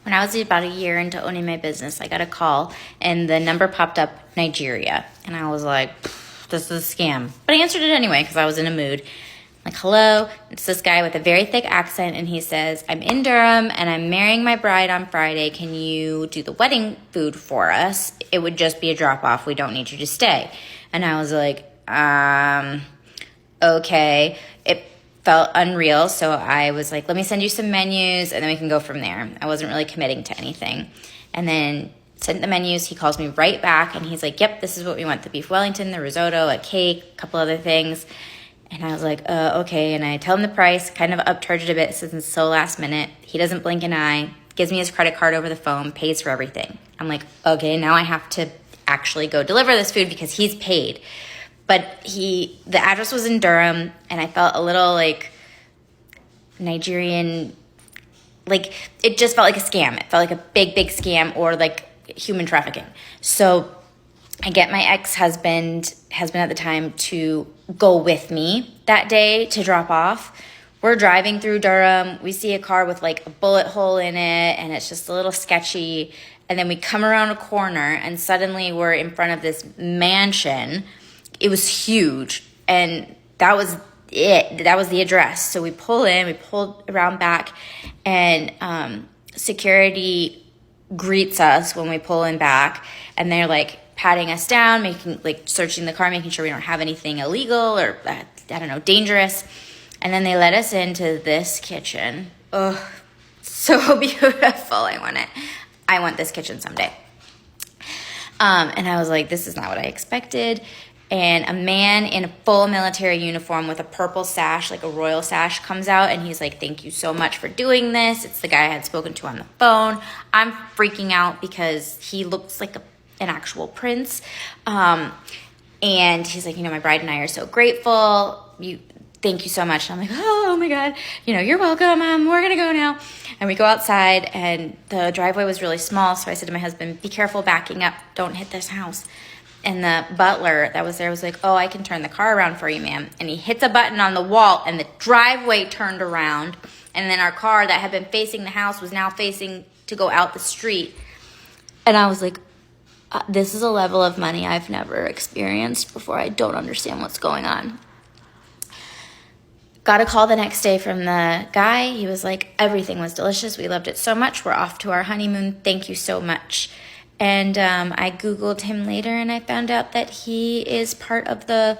When I was about a year into owning my business, I got a call and the number popped up Nigeria. And I was like, this is a scam. But I answered it anyway because I was in a mood. Like, hello, it's this guy with a very thick accent, and he says, I'm in Durham, and I'm marrying my bride on Friday. Can you do the wedding food for us? It would just be a drop-off. We don't need you to stay. And I was like, okay. It felt unreal, so I was like, let me send you some menus, and then we can go from there. I wasn't really committing to anything. And then sent the menus. He calls me right back, and he's like, yep, this is what we want, the beef Wellington, the risotto, a cake, a couple other things. And I was like, okay. And I tell him the price, kind of upcharged it a bit since it's so last minute. He doesn't blink an eye, gives me his credit card over the phone, pays for everything. I'm like, okay, now I have to actually go deliver this food because he's paid. But the address was in Durham, and I felt a little like Nigerian, like it just felt like a scam. It felt like a big, big scam, or like human trafficking. So I get my husband at the time to go with me that day to drop off. We're driving through Durham. We see a car with like a bullet hole in it, and it's just a little sketchy. And then we come around a corner, and suddenly we're in front of this mansion. It was huge, and that was it. That was the address. So we pull in, we pull around back, and security greets us when we pull in back, and they're like patting us down, searching the car, making sure we don't have anything illegal or dangerous. And then they let us into this kitchen. Oh, so beautiful. I want this kitchen someday. And I was like, this is not what I expected. And a man in a full military uniform with a purple sash, like a royal sash, comes out, and he's like, thank you so much for doing this. It's the guy I had spoken to on the phone. I'm freaking out because he looks like an actual prince. And he's like, my bride and I are so grateful. Thank you so much. And I'm like, oh my God, you're welcome. We're going to go now. And we go outside, and the driveway was really small. So I said to my husband, be careful backing up. Don't hit this house. And the butler that was there was like, oh, I can turn the car around for you, ma'am. And he hits a button on the wall, and the driveway turned around. And then our car that had been facing the house was now facing to go out the street. And I was like, this is a level of money I've never experienced before. I don't understand what's going on. Got a call the next day from the guy. He was like, everything was delicious. We loved it so much. We're off to our honeymoon. Thank you so much. And I Googled him later, and I found out that he is part of the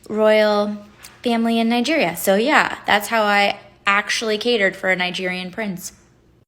royal family in Nigeria. So yeah, that's how I actually catered for a Nigerian prince.